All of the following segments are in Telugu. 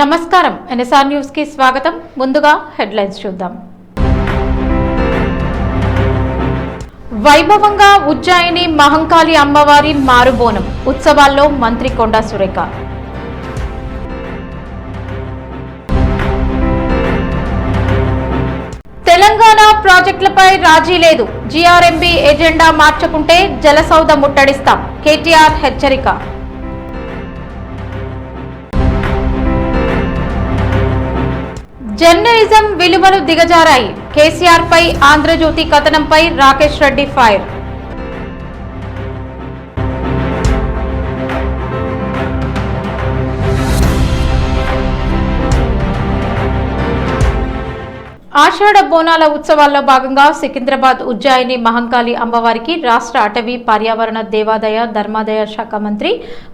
నమస్కారం ఎన్ఎస్ఆర్ న్యూస్ కి స్వాగతం. ముందుగా హెడ్లైన్స్ చూద్దాం. వైభవంగా ఉజ్జయిని మహంకాళి అమ్మవారి మారుబోనం ఉత్సవాల్లో మంత్రి కొండా సురేఖ. తెలంగాణ ప్రాజెక్టులపై రాజీ లేదు, జీఆర్ఎంబీ ఎజెండా మార్చకుంటే జలసౌధ ముట్టడిస్తాం, కేటీఆర్ హెచ్చరిక. జర్నలిజం విలువలు దిగజారాయి, కేసీఆర్ పై ఆంధ్రజ్యోతి కథనంపై రాకేష్ రెడ్డి ఫైర్. ఆషాఢ బోనాల ఉత్సవాల్లో భాగంగా సికింద్రాబాద్ ఉజ్జయిని మహంకాళి అమ్మవారికి రాష్ట్ర అటవీ పర్యావరణ దేవాదాయ ధర్మాదాయ శాఖ మంత్రి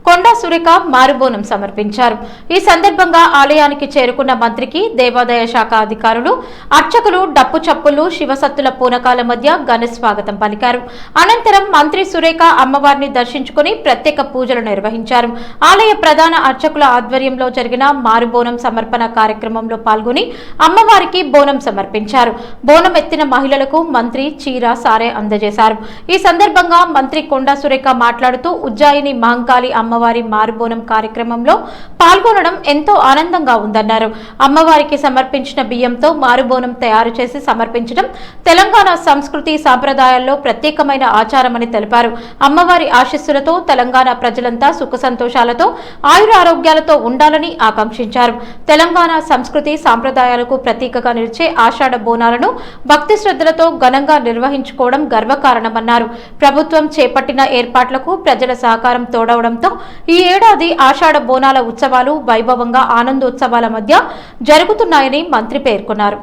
కొండా సురేఖ మారుబోనం సమర్పించారు. ఈ సందర్భంగా ఆలయానికి చేరుకున్న మంత్రికి దేవాదాయ శాఖ అధికారులు, అర్చకులు డప్పు చప్పులు, శివసత్తుల పూనకాల మధ్య ఘన స్వాగతం పలికారు. అనంతరం మంత్రి సురేఖ అమ్మవారిని దర్శించుకుని ప్రత్యేక పూజలు నిర్వహించారు. ఆలయ ప్రధాన అర్చకుల ఆధ్వర్యంలో జరిగిన మారుబోనం సమర్పణ కార్యక్రమంలో పాల్గొని అమ్మవారికి బోనం సమర్పించారు. బోనం ఎత్తిన మహిళలకు మంత్రి చీర, సారే అందజేశారు. ఈ సందర్భంగా మంత్రి కొండా సురేఖ మాట్లాడుతూ ఉజ్జయిని మహంకాళి అమ్మవారి మారుబోనం కార్యక్రమంలో పాల్గొనడం ఎంతో ఆనందంగా ఉందన్నారు. అమ్మవారికి సమర్పించిన బియ్యంతో మారుబోనం తయారు చేసి సమర్పించడం తెలంగాణ సంస్కృతి సాంప్రదాయాల్లో ప్రత్యేకమైన ఆచారమని తెలిపారు. అమ్మవారి ఆశీస్సులతో తెలంగాణ ప్రజలంతా సుఖ సంతోషాలతో ఆయురారోగ్యాలతో ఉండాలని ఆకాంక్షించారు. తెలంగాణ సంస్కృతి సాంప్రదాయాలకు ప్రతీకగా నిలిచే ఆషాఢ బోనాలను భక్తి శ్రద్ధలతో ఘనంగా నిర్వహించుకోవడం గర్వకారణమన్నారు. ప్రభుత్వం చేపట్టిన ఏర్పాట్లకు ప్రజల సహకారం తోడవడంతో ఈ ఏడాది ఆషాఢ బోనాల ఉత్సవాలు వైభవంగా ఆనందోత్సవాల మధ్య జరుగుతున్నాయని మంత్రి పేర్కొన్నారు.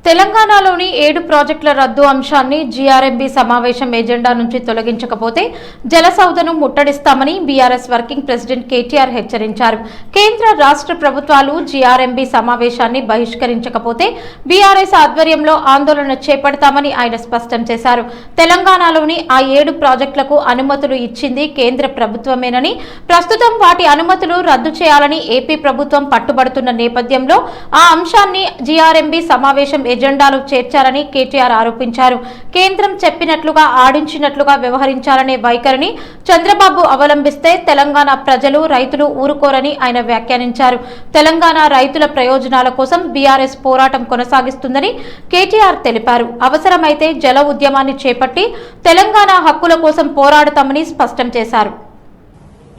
తెలంగాణలోని 7 ప్రాజెక్టుల రద్దు అంశాన్ని జీఆర్ఎంబీ సమావేశం ఎజెండా నుంచి తొలగించకపోతే జలసౌధను ముట్టడిస్తామని బీఆర్ఎస్ వర్కింగ్ ప్రెసిడెంట్ కేటీఆర్ హెచ్చరించారు. కేంద్ర రాష్ట్ర ప్రభుత్వాలు జీఆర్ఎంబీ సమావేశాన్ని బహిష్కరించకపోతే బీఆర్ఎస్ ఆధ్వర్యంలో ఆందోళన చేపడతామని ఆయన స్పష్టం చేశారు. తెలంగాణలోని ఆ 7 ప్రాజెక్టులకు అనుమతులు ఇచ్చింది కేంద్ర ప్రభుత్వమేనని, ప్రస్తుతం వాటి అనుమతులు రద్దు చేయాలని ఏపీ ప్రభుత్వం పట్టుబడుతున్న నేపథ్యంలో ఆ అంశాన్ని జీఆర్ఎంబీ సమావేశం ఎజెండాలో చేర్చారని కేటీఆర్ ఆరోపించారు. కేంద్రం చెప్పినట్లుగా ఆడించినట్లుగా వ్యవహరించాలనే వైఖరిని చంద్రబాబు అవలంబిస్తే తెలంగాణ ప్రజలు, రైతులు ఊరుకోరని ఆయన వ్యాఖ్యానించారు. తెలంగాణ రైతుల ప్రయోజనాల కోసం బీఆర్ఎస్ పోరాటం కొనసాగిస్తుందని కేటీఆర్ తెలిపారు. అవసరమైతే జల ఉద్యమాన్ని చేపట్టి తెలంగాణ హక్కుల కోసం పోరాడతామని స్పష్టం చేశారు.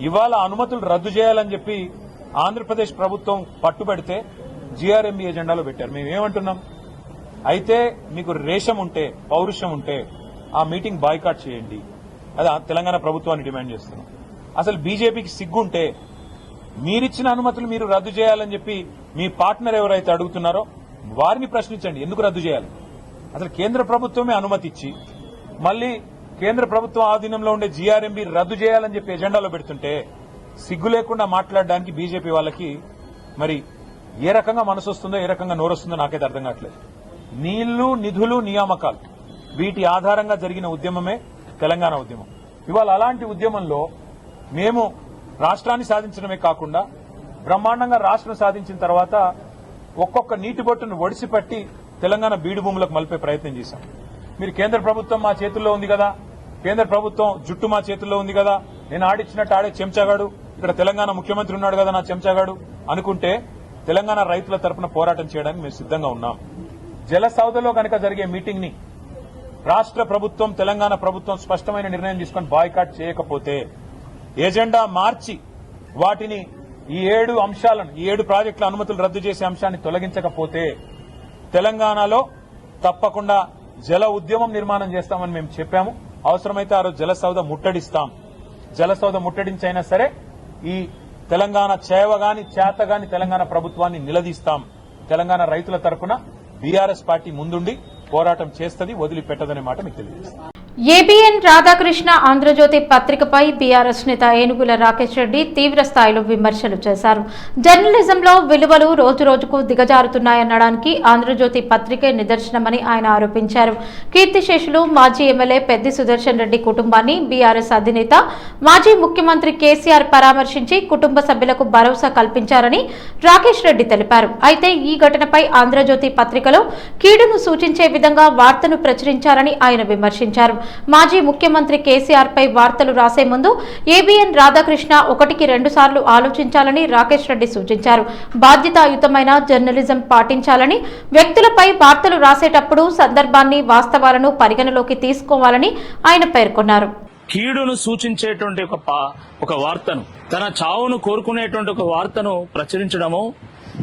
ఇవాళ అనుమతులు రద్దు చేయాలని చెప్పి ఆంధ్రప్రదేశ్ ప్రభుత్వం పట్టుబడితే జీఆర్ఎంబీ ఎజెండాలో పెట్టారు. మేమేమంటున్నాం, అయితే మీకు రేషం ఉంటే, పౌరుషం ఉంటే ఆ మీటింగ్ బాయ్కాట్ చేయండి. అది తెలంగాణ ప్రభుత్వాన్ని డిమాండ్ చేస్తున్నాం. అసలు బీజేపీకి సిగ్గుంటే మీరిచ్చిన అనుమతులు మీరు రద్దు చేయాలని చెప్పి మీ పార్ట్నర్ ఎవరైతే అడుగుతున్నారో వారిని ప్రశ్నించండి. ఎందుకు రద్దు చేయాలి? అసలు కేంద్ర ప్రభుత్వమే అనుమతి ఇచ్చి మళ్లీ కేంద్ర ప్రభుత్వం ఆధీనంలో ఉండే జీఆర్ఎంబీ రద్దు చేయాలని చెప్పి ఎజెండాలో పెడుతుంటే సిగ్గు లేకుండా మాట్లాడడానికి బీజేపీ వాళ్ళకి మరి ఏ రకంగా మనసు వస్తుందో, ఏ రకంగా నోరొస్తుందో నాకైతే అర్థం కావట్లేదు. నీళ్లు, నిధులు, నియామకాలు వీటి ఆధారంగా జరిగిన ఉద్యమమే తెలంగాణ ఉద్యమం. ఇవాళ అలాంటి ఉద్యమంలో మేము రాష్ట్రాన్ని సాధించడమే కాకుండా బ్రహ్మాండంగా రాష్ట్రం సాధించిన తర్వాత ఒక్కొక్క నీటి బొట్టును ఒడిసిపట్టి తెలంగాణ బీడు భూములకు మలిపే ప్రయత్నం చేశాం. మీరు కేంద్ర ప్రభుత్వం మా చేతుల్లో ఉంది కదా, కేంద్ర ప్రభుత్వం జుట్టు మా చేతుల్లో ఉంది కదా, నేను ఆడిచ్చినట్టు ఆడే చెంచాగాడు, ఇక్కడ తెలంగాణ ముఖ్యమంత్రి ఉన్నాడు కదా నా చెంచాగాడు అనుకుంటే తెలంగాణ రైతుల తరపున పోరాటం చేయడానికి మేము సిద్దంగా ఉన్నాం. జలసౌధలో కనుక జరిగే మీటింగ్ ని రాష్ట్ర ప్రభుత్వం, తెలంగాణ ప్రభుత్వం స్పష్టమైన నిర్ణయం తీసుకుని బాయ్కాట్ చేయకపోతే, ఎజెండా మార్చి వాటిని ఈ 7 అంశాలను, ఈ 7 ప్రాజెక్టుల అనుమతులు రద్దు చేసే అంశాన్ని తొలగించకపోతే తెలంగాణలో తప్పకుండా జల ఉద్యమం నిర్మాణం చేస్తామని మేము చెప్పాము. అవసరమైతే ఆ రోజు జలసౌధ ముట్టడిస్తాం. జలసౌధ ముట్టడించైనా సరే ఈ తెలంగాణ చేవగాని చేతగాని తెలంగాణ ప్రభుత్వాన్ని నిలదీస్తాం. తెలంగాణ రైతుల తరపున బీఆర్ఎస్ పార్టీ ముందుండి పోరాటం చేస్తుంది, వదిలిపెట్టదనే మాట మీకు తెలియజేస్తాం. ఏబిఎన్ రాధాకృష్ణ ఆంధ్రజ్యోతి పత్రికపై బీఆర్ఎస్ నేత ఏనుగుల రాకేష్ రెడ్డి తీవ్ర స్థాయిలో విమర్శలు చేశారు. జర్నలిజంలో విలువలు రోజురోజుకు దిగజారుతున్నాయనడానికి ఆంధ్రజ్యోతి పత్రికే నిదర్శనమని ఆయన ఆరోపించారు. కీర్తిశేషులు మాజీ ఎమ్మెల్యే పెద్ది సుదర్శన్ రెడ్డి కుటుంబాన్ని బీఆర్ఎస్ అధినేత మాజీ ముఖ్యమంత్రి కేసీఆర్ పరామర్శించి కుటుంబ సభ్యులకు భరోసా కల్పించారని రాకేష్ రెడ్డి తెలిపారు. అయితే ఈ ఘటనపై ఆంధ్రజ్యోతి పత్రికలో కీడును సూచించే విధంగా వార్తను ప్రచురించారని ఆయన విమర్శించారు. మాజీ ముఖ్యమంత్రి కేసీఆర్ పై వార్తలు రాసే ముందు ఏబిఎన్ రాధాకృష్ణ 1-2 సార్లు ఆలోచించాలని రాకేష్ రెడ్డి సూచించారు. బాధ్యతాయుతమైన జర్నలిజం పాటించాలని, వ్యక్తులపై వార్తలు రాసేటప్పుడు సందర్భాన్ని, వాస్తవాలను పరిగణలోకి తీసుకోవాలని ఆయన పేర్కొన్నారు. కీడును సూచించేటువంటి ఒక వార్తను, తన చావును కోరుకునేటువంటి ఒక వార్తను ప్రచురించడము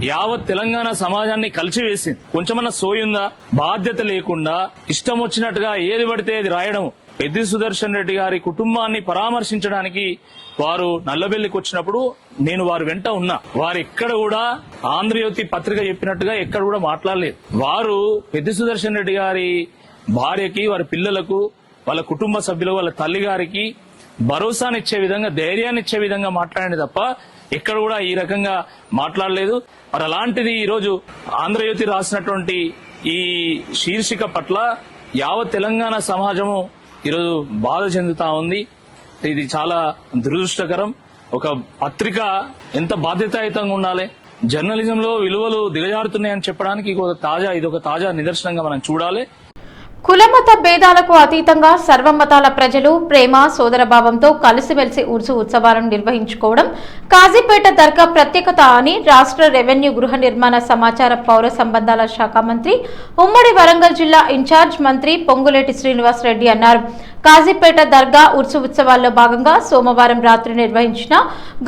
యావత్ తెలంగాణ సమాజాన్ని కలిసివేసింది. కొంచెమన్నా సోయుందా? బాధ్యత లేకుండా ఇష్టం వచ్చినట్టుగా ఏది పడితే అది రాయడం. పెద్ది సుదర్శన్ రెడ్డి గారి కుటుంబాన్ని పరామర్శించడానికి వారు నల్లబెల్లికి వచ్చినప్పుడు నేను వారి వెంట ఉన్నా. వారు ఎక్కడ కూడా ఆంధ్రజ్యోతి పత్రిక చెప్పినట్టుగా ఎక్కడ కూడా మాట్లాడలేదు. వారు పెద్ది సుదర్శన్ రెడ్డి గారి భార్యకి, వారి పిల్లలకు, వాళ్ళ కుటుంబ సభ్యులు, వాళ్ళ తల్లి గారికి భరోసానిచ్చే విధంగా, ధైర్యాన్ని ఇచ్చే విధంగా మాట్లాడింది తప్ప ఎక్కడ కూడా ఈ రకంగా మాట్లాడలేదు. మరి అలాంటిది ఈరోజు ఆంధ్రజ్యోతి రాసినటువంటి ఈ శీర్షిక పట్ల యావత్ తెలంగాణ సమాజము ఈరోజు బాధ చెందుతా ఉంది. ఇది చాలా దురదృష్టకరం. ఒక పత్రిక ఎంత బాధ్యతాయుతంగా ఉండాలి, జర్నలిజంలో విలువలు దిగజారుతున్నాయని చెప్పడానికి ఇదొక తాజా నిదర్శనంగా మనం చూడాలి. కులమత భేదాలకు అతీతంగా సర్వమతాల ప్రజలు ప్రేమ, సోదరభావంతో కలిసిమెలిసి ఉర్సు ఉత్సవాలను నిర్వహించుకోవడం కాజీపేట దర్గా ప్రత్యేకత అని రాష్ట్ర రెవెన్యూ, గృహ నిర్మాణ, సమాచార, పౌర సంబంధాల శాఖ మంత్రి, ఉమ్మడి వరంగల్ జిల్లా ఇన్ఛార్జ్ మంత్రి పొంగులేటి శ్రీనివాస్ రెడ్డి అన్నారు. కాజీపేట దర్గా ఉర్సు ఉత్సవాల్లో భాగంగా సోమవారం రాత్రి నిర్వహించిన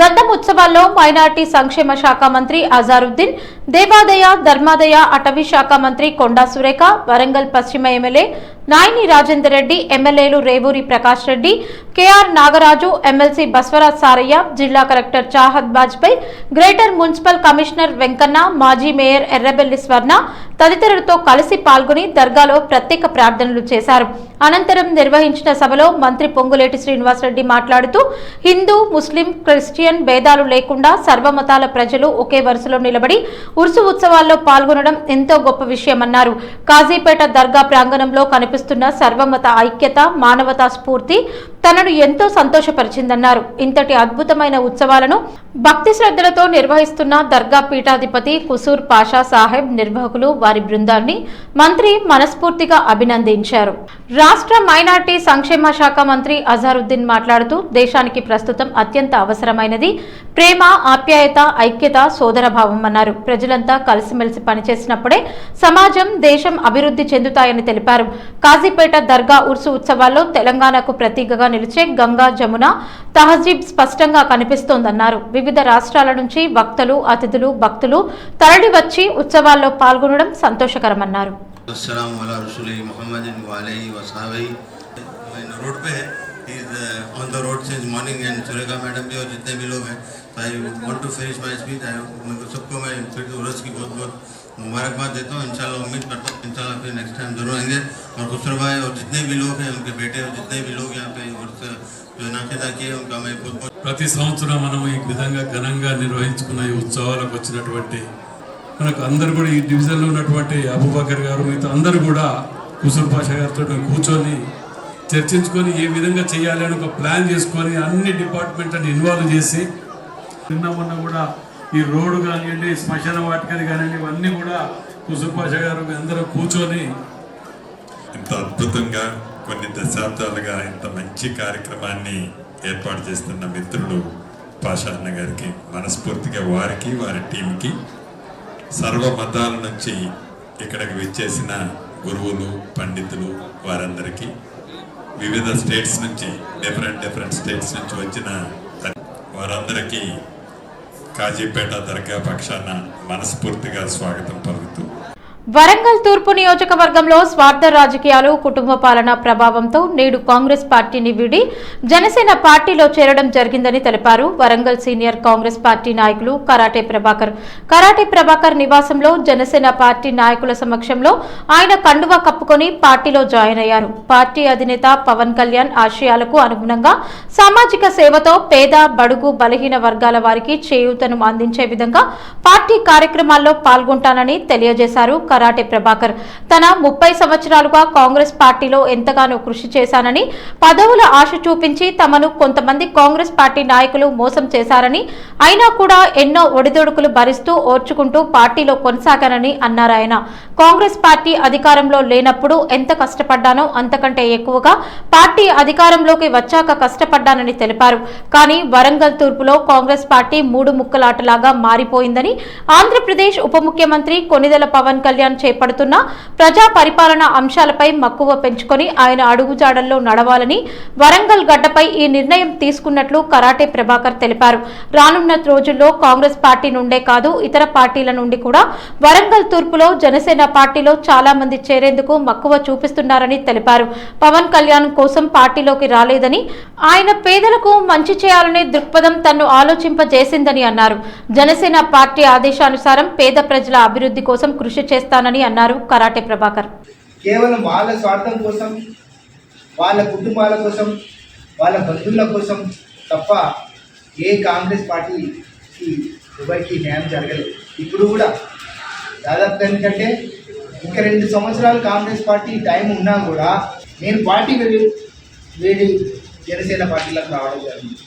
గంధం ఉత్సవాల్లో మైనార్టీ సంక్షేమ శాఖ మంత్రి అజారుద్దీన్, దేవాదాయ, ధర్మాదాయ, అటవీ శాఖ మంత్రి కొండా సురేఖ, వరంగల్ పశ్చిమ ఎమ్మెల్యే నాయని రాజేందర్ రెడ్డి, ఎమ్మెల్యేలు రేవూరి ప్రకాష్ రెడ్డి, కేఆర్ నాగరాజు, ఎమ్మెల్సీ బస్వరాజ్ సారయ్య, జిల్లా collector Chahad Bajpai, greater municipal commissioner Venkanna, మాజీ మేయర్ ఎర్రబెల్లి స్వర్ణ తదితరులతో కలిసి పాల్గొని దర్గాలో ప్రత్యేక ప్రార్థనలు చేశారు. అనంతరం నిర్వహించిన సభలో మంత్రి పొంగులేటి శ్రీనివాసరెడ్డి మాట్లాడుతూ హిందూ, ముస్లిం, క్రిస్టియన్ భేదాలు లేకుండా సర్వమతాల ప్రజలు ఒకే వరుసలో నిలబడి ఉర్సు ఉత్సవాల్లో పాల్గొనడం ఎంతో గొప్ప విషయమన్నారు. కాజీపేట దర్గా ప్రాంగణంలో కనిపిస్తున్న సర్వమత ఐక్యత, మానవతా స్ఫూర్తి తనను ఎంతో సంతోషపరిచిందన్నారు. ఇంతటి అద్భుతమైన ఉత్సవాలను భక్తి శ్రద్ధలతో నిర్వహిస్తున్న దర్గా పీఠాధిపతి కుసూర్ పాషా సాహెబ్, నిర్వాహకులు, వారి బృందాన్ని మంత్రి మనస్ఫూర్తిగా అభినందించారు. రాష్ట్ర మైనార్టీ సంక్షేమ శాఖ మంత్రి అజారుద్దీన్ మాట్లాడుతూ దేశానికి ప్రస్తుతం అత్యంత అవసరమైనది ప్రేమ, ఆప్యాయత, ఐక్యత, సోదరభావం అన్నారు. ప్రజలంతా కలిసిమెలిసి పనిచేసినప్పుడే సమాజం, దేశం అభివృద్ధి చెందుతాయని తెలిపారు. కాజీపేట దర్గా ఉర్సు ఉత్సవాల్లో తెలంగాణకు ప్రతీకగా నిలిచే గంగా, జమున తహజీబ్ స్పష్టంగా కనిపిస్తోందన్నారు. వివిధ రాష్ట్రాల నుంచి వక్తలు, అతిథులు, భక్తులు తరలివచ్చి ఉత్సవాల్లో పాల్గొనడం సంతోషకరమన్నారు. रोड पे है, on the road since morning and Surekha madam भी और जितने भी लोग हैं, तो I want to finish my speech. सबको मैं फिर उर्स की बहुत बहुत मुबारकबाद देता हूँ। इंशाल्लाह उम्मीद करता हूँ इंशाल्लाह फिर नेक्स्ट टाइम जरूर आएंगे। और खुसरो भाई और जितने भी लोग हैं, उनके बेटे और जितने भी लोग यहाँ पे उर्स जो नाकेदा किए, उनका मैं बहुत बहुत ప్రతి సంవత్సరం మనం ఈ విధంగా ఘనంగా నిర్వహించుకున్న ఈ ఉత్సవాలకు వచ్చినటువంటి మనకు అందరూ కూడా ఈ డివిజన్లో ఉన్నటువంటి అబూబకర్ గారు, మిగతా అందరూ కూడా కుసూర్ పాషా గారితో కూర్చొని చర్చించుకొని ఏ విధంగా చేయాలి అని ఒక ప్లాన్ చేసుకొని అన్ని డిపార్ట్మెంట్లను ఇన్వాల్వ్ చేసి నిన్న మొన్న కూడా ఈ రోడ్డు కానివ్వండి, శ్మశాన వాటికలు కానివ్వండి, ఇవన్నీ కూడా కుసూర్ పాషా గారు అందరూ కూర్చొని ఇంత అద్భుతంగా కొన్ని దశాబ్దాలుగా ఇంత మంచి కార్యక్రమాన్ని ఏర్పాటు చేస్తున్న మిత్రులు పాషా అన్న గారికి మనస్ఫూర్తిగా, వారికి, వారి టీంకి, సర్వ మతాల నుంచి ఇక్కడికి విచ్చేసిన గురువులు, పండితులు వారందరికీ, వివిధ స్టేట్స్ నుంచి డిఫరెంట్ స్టేట్స్ నుంచి వచ్చిన వారందరికీ కాజీపేట దర్గా పక్షాన మనస్ఫూర్తిగా స్వాగతం పలుకుతూ వరంగల్ తూర్పు నియోజకవర్గంలో స్వార్థ రాజకీయాలు, కుటుంబ పాలన ప్రభావంతో నేడు కాంగ్రెస్ పార్టీని వీడి జనసేన పార్టీలో చేరడం జరిగిందని తెలిపారు వరంగల్ సీనియర్ కాంగ్రెస్ పార్టీ నాయకులు కరాటే ప్రభాకర్ నివాసంలో జనసేన పార్టీ నాయకుల సమక్షంలో ఆయన కండువా కప్పుకొని పార్టీలో జాయిన్ అయ్యారు. పార్టీ అధినేత పవన్ కళ్యాణ్ ఆశయాలకు అనుగుణంగా సామాజిక సేవతో పేద, బడుగు, బలహీన వర్గాల వారికి చేయూతను అందించే విధంగా పార్టీ కార్యక్రమాల్లో పాల్గొంటానని తెలియజేశారు. కరాటే ప్రభాకర్ తన 30 సంవత్సరాలుగా కాంగ్రెస్ పార్టీలో ఎంతగానో కృషి చేశానని, పదవుల ఆశ చూపించి తమను కొంతమంది కాంగ్రెస్ పార్టీ నాయకులు మోసం చేశారని, అయినా కూడా ఎన్నో ఒడిదొడుకులు భరిస్తూ ఓర్చుకుంటూ పార్టీలో కొనసాగానని అన్నారు. ఆయన కాంగ్రెస్ పార్టీ అధికారంలో లేనప్పుడు ఎంత కష్టపడ్డానో అంతకంటే ఎక్కువగా పార్టీ అధికారంలోకి వచ్చాక కష్టపడ్డానని తెలిపారు. కానీ వరంగల్ తూర్పులో కాంగ్రెస్ పార్టీ 3 ముక్కలాటలాగా మారిపోయిందని, ఆంధ్రప్రదేశ్ ఉప ముఖ్యమంత్రి కొనిదెల పవన్ కళ్యాణ్ చేపడుతున్న ప్రజా పరిపాలన అంశాలపై మక్కువ పెంచుకొని ఆయన అడుగుజాడల్లో నడవాలని వరంగల్ గడ్డపై ఈ నిర్ణయం తీసుకున్నట్లు కరాటే ప్రభాకర్ తెలిపారు. రానున్న రోజుల్లో కాంగ్రెస్ పార్టీ నుండే కాదు ఇతర పార్టీల నుండి కూడా వరంగల్ తూర్పులో జనసేన పార్టీలో చాలా మంది చేరేందుకు మక్కువ చూపిస్తున్నారని తెలిపారు. పవన్ కళ్యాణ్ కోసం పార్టీలోకి రాలేదని, ఆయన పేదలకు మంచి చేయాలనే దృక్పథం తన్ను ఆలోచింపజేసిందని అన్నారు. జనసేన పార్టీ ఆదేశానుసారం పేద ప్రజల అభివృద్ధి కోసం కృషి చేస్తానని అన్నారు కరాటే ప్రభాకర్. కేవలం వాళ్ళ స్వార్థం కోసం, వాళ్ళ కుటుంబాల కోసం, వాళ్ళ బంధువుల కోసం తప్ప ఏ కాంగ్రెస్ పార్టీకి ఎవరికి న్యాయం జరగలేదు. ఇప్పుడు కూడా దాదాపు ఎందుకంటే ఇంకా 2 సంవత్సరాలు కాంగ్రెస్ పార్టీ టైం ఉన్నా కూడా నేను పార్టీ వేడి జనసేన పార్టీలకు రావడం జరిగింది.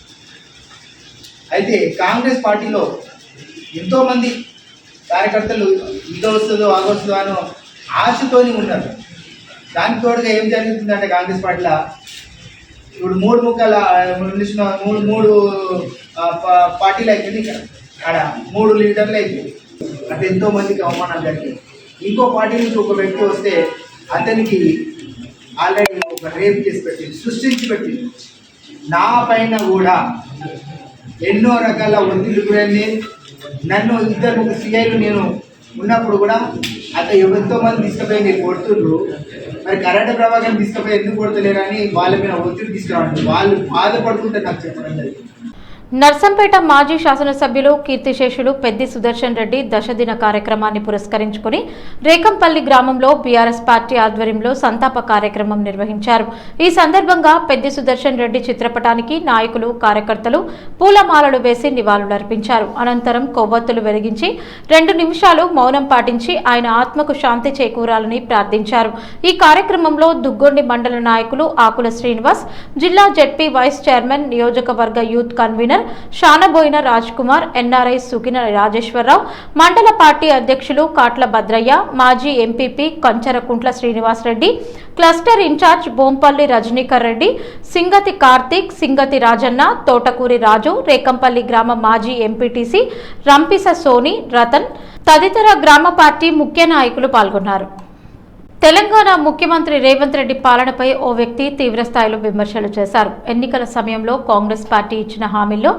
అయితే కాంగ్రెస్ పార్టీలో ఎంతోమంది కార్యకర్తలు ఇదో వస్తుందో ఆగొస్తుందో అనో ఆశతోని ఉన్నారు. దానికి తోడుగా ఏం జరుగుతుందంటే కాంగ్రెస్ పార్టీలో ఇప్పుడు 3 ముక్కల మూడు పార్టీలు అయిపోయింది. ఇక్కడ ఆడ 3 లీడర్లు అయిపోయింది. అంటే ఎంతో మందికి అవమానం జరిగింది. ఇంకో పార్టీ నుంచి ఒక వ్యక్తి వస్తే అతనికి ఆల్రెడీ ఒక రేప్ చేసి పెట్టింది, సృష్టించి పెట్టింది. నా పైన కూడా ఎన్నో రకాల ఒత్తిడి గురైంది. నన్ను 2 సిఐలు నేను ఉన్నప్పుడు కూడా అతను ఎంతో మంది తీసుకుపోయి నేను కొడుతుండ్రు. మరి కరాటే ప్రభాకర్ తీసుకుపోయి ఎందుకు కొడతలేరు అని వాళ్ళ మీద ఒత్తిడి తీసుకురావడం, వాళ్ళు బాధపడుతుంటే నాకు చెప్పడం జరిగింది. నర్సంపేట మాజీ శాసనసభ్యులు కీర్తిశేషులు పెద్ది సుదర్శన్ రెడ్డి దశదిన కార్యక్రమాన్ని పురస్కరించుకుని రేకంపల్లి గ్రామంలో బీఆర్ఎస్ పార్టీ ఆధ్వర్యంలో సంతాప కార్యక్రమం నిర్వహించారు. ఈ సందర్భంగా పెద్ది సుదర్శన్ రెడ్డి చిత్రపటానికి నాయకులు, కార్యకర్తలు పూలమాలలు వేసి నివాళులర్పించారు. అనంతరం కొవ్వొత్తులు వెలిగించి 2 నిమిషాలు మౌనం పాటించి ఆయన ఆత్మకు శాంతి చేకూరాలని ప్రార్థించారు. ఈ కార్యక్రమంలో దుగ్గొండి మండల నాయకులు ఆకుల శ్రీనివాస్, జిల్లా జెడ్పీ వైస్ చైర్మన్, నియోజకవర్గ youth convener Shanaboina Raj Kumar, NRI Sukina Rajeswara Rao, మండల పార్టీ అధ్యక్షులు కాట్ల భద్రయ్య, మాజీ MPP Kancharakuntla Srinivasa Reddy, cluster incharge Bompalli Rajanikar Reddy, Singathi Karthik, Singathi Rajanna, Thotakuri Raju, Rekampalli గ్రామ మాజీ ఎంపీటీసీ రంపిస సోని, రతన్ తదితర గ్రామ పార్టీ ముఖ్య నాయకులు పాల్గొన్నారు. తెలంగాణ ముఖ్యమంత్రి రేవంత్ రెడ్డి పాలనపై ఓ వ్యక్తి తీవ్రస్థాయిలో విమర్శలు చేశారు. ఎన్నికల సమయంలో కాంగ్రెస్ పార్టీ ఇచ్చిన హామీల్లో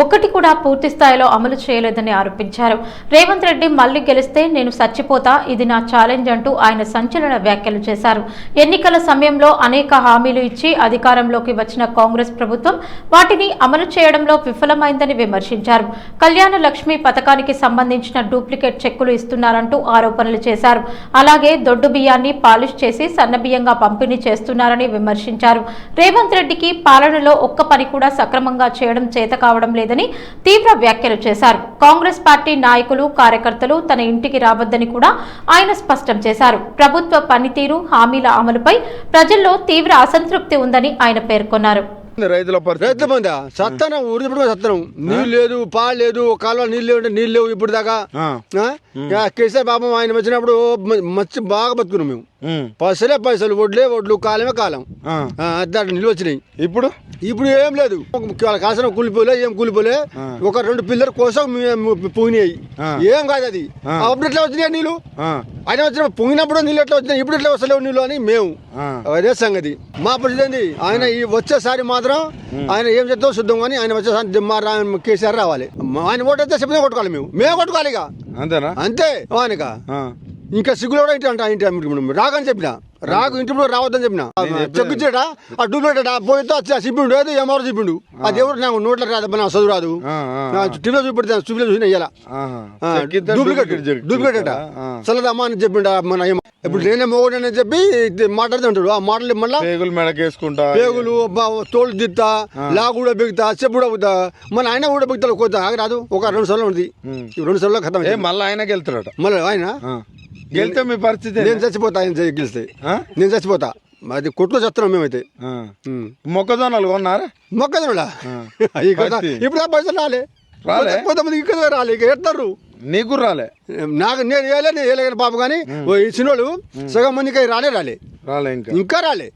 ఒక్కటి కూడా పూర్తి స్థాయిలో అమలు చేయలేదని ఆరోపించారు. రేవంత్ రెడ్డి మళ్లీ గెలిస్తే నేను చచ్చిపోతా, ఇది నా ఛాలెంజ్ అంటూ ఆయన సంచలన వ్యాఖ్యలు చేశారు. ఎన్నికల సమయంలో అనేక హామీలు ఇచ్చి అధికారంలోకి వచ్చిన కాంగ్రెస్ ప్రభుత్వం వాటిని అమలు చేయడంలో విఫలమైందని విమర్శించారు. కళ్యాణ లక్ష్మి పథకానికి సంబంధించిన డూప్లికేట్ చెక్కులు ఇస్తున్నారంటూ ఆరోపణలు చేశారు. అలాగే దొడ్డు బియ్యాన్ని పాలిష్ చేసి సన్నబియ్యంగా పంపిణీ చేస్తున్నారని విమర్శించారు. రేవంత్ రెడ్డికి పాలనలో ఒక్క పని కూడా సక్రమంగా చేయడం చేత కావడం లేదని తీవ్ర వ్యాఖ్యలు చేశారు. కాంగ్రెస్ పార్టీ నాయకులు, కార్యకర్తలు తన ఇంటికి రావద్దని కూడా ఆయన స్పష్టం చేశారు. ప్రభుత్వ పనితీరు, హామీల అమలుపై ప్రజల్లో తీవ్ర అసంతృప్తి ఉందని ఆయన పేర్కొన్నారు. రైతుల మంది సత్తనం సత్తనం నీళ్ళు లేదు, పాలు లేదు, కాలువ నీళ్ళు లేవు, నీళ్ళు లేవు. ఇప్పుడు దాకా కేసీఆర్ బాబు ఆయన వచ్చినప్పుడు మంచి బాగా బతుకున్నాం మేము. పైసలు ఒడ్లు కాలమే కాలం నిల్వ వచ్చినాయి. ఇప్పుడు ఏం లేదు. కాసిన కూలిపోలే, ఏం కూలిపోలే. ఒక 2 పిల్లల కోసం పొంగినాయి. ఏం కాదు అది. అప్పుడు ఎట్లా వచ్చినాయి నీళ్ళు? ఆయన వచ్చిన పొంగినప్పుడు నీళ్ళు ఎట్లా వచ్చినాయి, ఇప్పుడు ఎట్లా వస్తలేవు నీళ్ళు అని మేము అదే సంగతి. మా పరిస్థితి ఆయన ఈ వచ్చేసారి మాత్రం ఆయన ఏం చెప్తాం శుద్ధం కానీ ఆయన వచ్చేసారి మా కేసీఆర్ రావాలి. ఆయన ఓటు అయితే చెప్పిన కొట్టుకోవాలి, మేము కొట్టుకోవాలి. ఇక అంతేనా? అంతే. ఆయనక ఇంకా సిగ్గులో కూడా ఇంటి రాగని చెప్పిన రాగు ఇంటి రావద్దని చెప్పిన చెక్కిచ్చాడా ఆ డూప్లికేటా పోయితే చెప్పిండు ఏదో ఏమో చెప్పిండు అది ఎవరు నాకు నోట్లో రాదు మన చదువు రాదు టీవీలో చూపెడతాను చూపిలో చూసిన ఇయ్యాల డూప్లికేటా చల్లదమ్మా అని చెప్పిండు మన ఇప్పుడు నేనే మోగడు అని చెప్పి మాట్లాడుతుంటాడు ఆ మాటలు మళ్ళీ పేగులు మెడకేసుకుంటా పేగులు తోలు దిత్తా లా కూడా బిగుతా చెప్పు కూడా బిగుతా మన ఆయన కూడా బిగుతాడు కొంత రాదు ఒక 2 సార్లు ఉంది 2 సార్లు ఖతం మళ్ళీ ఆయనకి వెళ్తాడట మళ్ళీ ఆయన గెలితే మీ పరిస్థితి నేను చచ్చిపోతా ఆయన గెలిస్తే నేను చచ్చిపోతా అది కొట్లో చేస్తున్నాం మేమైతే మొక్కజొన్నలు కొన్నారా మొక్కజొన్నలా ఇప్పుడు ఆ పైసలు కొంతమంది ఇక్కడ రాలే ఇక ఎడతారు నీకు రాలే నాకు నేను వేయలేని పాప కానీ ఈ చిన్నోళ్ళు సగం మందికి రాలే ఇంకా రాలే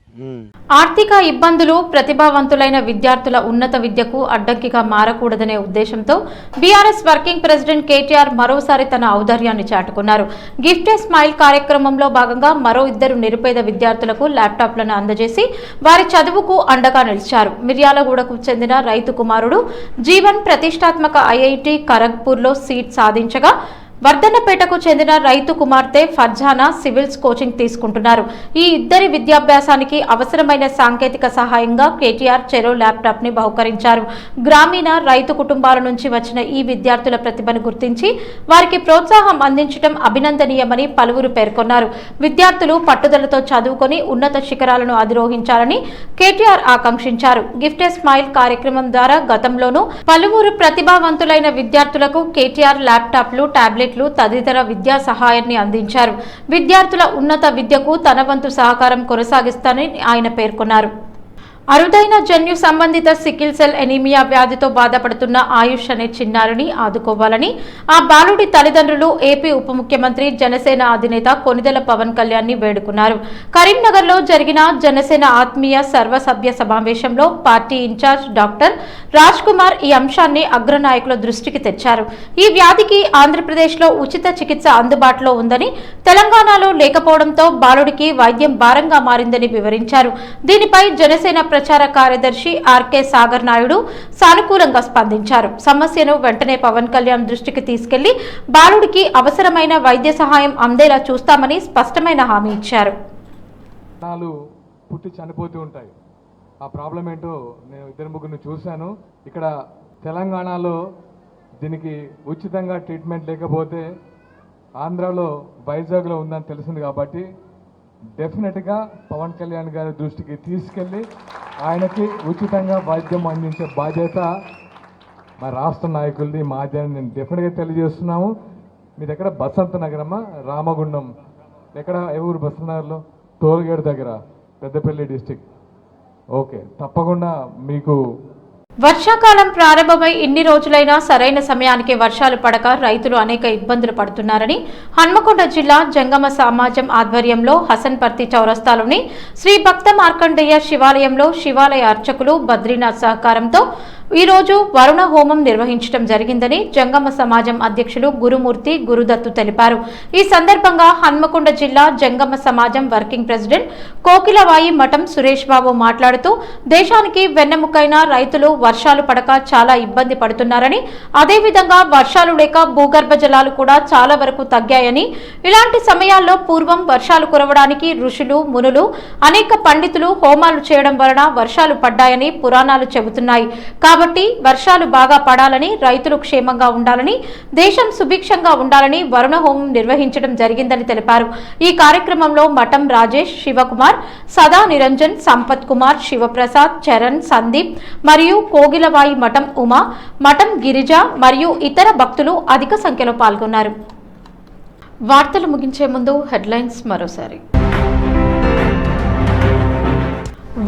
ఆర్థిక ఇబ్బందులు ప్రతిభావంతులైన విద్యార్థుల ఉన్నత విద్యకు అడ్డంకిగా మారకూడదనే ఉద్దేశంతో బీఆర్ఎస్ వర్కింగ్ ప్రెసిడెంట్ కేటీఆర్ మరోసారి తన ఔదార్యాన్ని చాటుకున్నారు. గిఫ్ట్ ఏ స్మైల్ కార్యక్రమంలో భాగంగా మరో 2 నిరుపేద విద్యార్థులకు ల్యాప్టాప్లను అందజేసి వారి చదువుకు అండగా నిలిచారు. మిర్యాలగూడకు చెందిన రైతు కుమారుడు జీవన్ ప్రతిష్టాత్మక ఐఐటి ఖరగ్పూర్లో సీట్ సాధించగా వర్ధన్నపేటకు చెందిన రైతు కుమార్తె ఫర్జానా సివిల్స్ కోచింగ్ తీసుకుంటున్నారు. ఈ 2 విద్యాభ్యాసానికి అవసరమైన సాంకేతిక సహాయంగా కేటీఆర్ చెరో ల్యాప్టాప్ ని బహుకరించారు. గ్రామీణ రైతు కుటుంబాల నుంచి వచ్చిన ఈ విద్యార్థుల ప్రతిభను గుర్తించి వారికి ప్రోత్సాహం అందించడం అభినందనీయమని పలువురు పేర్కొన్నారు. విద్యార్థులు పట్టుదలతో చదువుకొని ఉన్నత శిఖరాలను అధిరోహించాలని కేటీఆర్ ఆకాంక్షించారు. గిఫ్ట్ ఏ స్మైల్ కార్యక్రమం ద్వారా గతంలోనూ పలువురు ప్రతిభావంతులైన విద్యార్థులకు కేటీఆర్ ల్యాప్టాప్లు, టాబ్లెట్ తదితర విద్యా సహాయాన్ని అందించారు. విద్యార్థుల ఉన్నత విద్యకు తన వంతు సహకారం కొనసాగిస్తానని ఆయన పేర్కొన్నారు. అరుదైన జన్యు సంబంధిత సికిల్ సెల్ ఎనీమియా వ్యాధితో బాధపడుతున్న ఆయుష్ అనే చిన్నారిని ఆదుకోవాలని ఆ బాలుడి తల్లిదండ్రులు ఏపీ ఉప ముఖ్యమంత్రి జనసేన అధినేత కొనిదెల పవన్ కళ్యాణ్ ని వేడుకున్నారు. కరీంనగర్లో జరిగిన జనసేన ఆత్మీయ సర్వసభ్య సమావేశంలో party incharge doctor Raj Kumar ఈ అంశాన్ని అగ్రనాయకుల దృష్టికి తెచ్చారు. ఈ వ్యాధికి ఆంధ్రప్రదేశ్లో ఉచిత చికిత్స అందుబాటులో ఉందని, తెలంగాణలో లేకపోవడంతో బాలుడికి వైద్యం భారంగా మారిందని వివరించారు. దీనిపై జనసేన ప్రచార కార్యదర్శి ఆర్కే సాగర్ నాయుడు సానుకూలంగా స్పందించారు. సమస్యను వెంటనే పవన్ కళ్యాణ్ దృష్టికి తీసుకెళ్లి బాలుడికి అవసరమైన వైద్య సహాయం అందేలా చూస్తామని స్పష్టమైన హామీ ఇచ్చారు. పుట్టి చనిపోతూ ఉంటాయి. ఆ ప్రాబ్లం ఏంటో నేను 2-3 చూశాను. ఇక్కడ తెలంగాణలో దీనికి ఉచితంగా ట్రీట్మెంట్ లేకపోతే ఆంధ్రాలో వైజాగ్లో ఉందని తెలిసింది కాబట్టి డెఫినెట్గా పవన్ కళ్యాణ్ గారి దృష్టికి తీసుకెళ్ళి ఆయనకి ఉచితంగా వైద్యం అందించే బాధ్యత మా రాష్ట్ర నాయకులది, మాది నేను డెఫినెట్గా తెలియజేస్తున్నాము. మీ దగ్గర బసంత నగరమా, రామగుండం ఎక్కడ, ఏ ఊరు? బసంత నగర్లో టోల్గేట్ దగ్గర, పెద్దపల్లి డిస్టిక్. ఓకే, తప్పకుండా మీకు. వర్షాకాలం ప్రారంభమై ఇన్ని రోజులైనా సరైన సమయానికి వర్షాలు పడక రైతులు అనేక ఇబ్బందులు పడుతున్నారని హన్మకొండ జిల్లా జంగమ సమాజం ఆధ్వర్యంలో హసన్పర్తి చౌరస్తాలోని శ్రీ భక్త మార్కండేయ శివాలయంలో శివాలయ అర్చకులు బద్రీనాథ్ సహకారంతో ఈ రోజు వరుణ హోమం నిర్వహించడం జరిగిందని జంగమ సమాజం అధ్యక్షులు గురుమూర్తి గురుదత్తు తెలిపారు. ఈ సందర్భంగా హన్మకొండ జిల్లా జంగమ సమాజం వర్కింగ్ ప్రెసిడెంట్ కోకిలవాయి మఠం సురేష్ బాబు మాట్లాడుతూ దేశానికి వెన్నెముకైన రైతులు వర్షాలు పడక చాలా ఇబ్బంది పడుతున్నారని, అదేవిధంగా వర్షాలు లేక భూగర్భ జలాలు కూడా చాలా వరకు తగ్గాయని, ఇలాంటి సమయాల్లో పూర్వం వర్షాలు కురవడానికి ఋషులు మునులు అనేక పండితులు హోమాలు చేయడం వలన వర్షాలు పడ్డాయని పురాణాలు చెబుతున్నాయి. కాబట్టి వర్షాలు బాగా పడాలని, రైతులు క్షేమంగా ఉండాలని, దేశం సుభిక్షంగా ఉండాలని వరుణ హోమం నిర్వహించడం జరిగిందని తెలిపారు. ఈ కార్యక్రమంలో మఠం రాజేష్, శివకుమార్, సదా నిరంజన్, సంపత్ కుమార్, శివప్రసాద్, చరణ్, సందీప్ మరియు కోగిలవాయి మఠం ఉమా, మఠం గిరిజ మరియు ఇతర భక్తులు అధిక సంఖ్యలో పాల్గొన్నారు. వార్తలు ముగించే ముందు హెడ్లైన్స్ మరోసారి.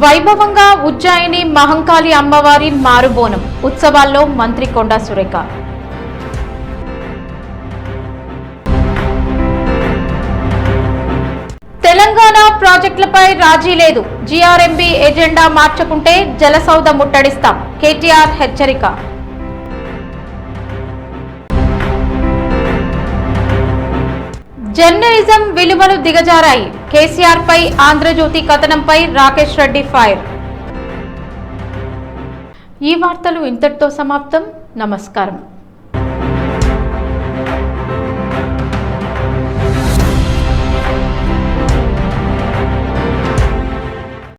వైభవంగా ఉజ్జాయిని మహంకాళి అమ్మవారి మారుబోనం ఉత్సవాల్లో మంత్రి కొండా సురేఖ. తెలంగాణ ప్రాజెక్టులపై రాజీ లేదు, జీఆర్ఎంబీ ఎజెండా మార్చకుంటే జలసౌధ ముట్టడిస్తాం, కేటీఆర్ హెచ్చరిక. జర్నలిజం విలువలు దిగజారాయి, కేసీఆర్ పై ఆంధ్రజ్యోతి కథనంపై రాకేష్ రెడ్డి ఫైర్. ఈ వార్తలు ఇంతటితో సమాప్తం. నమస్కారం.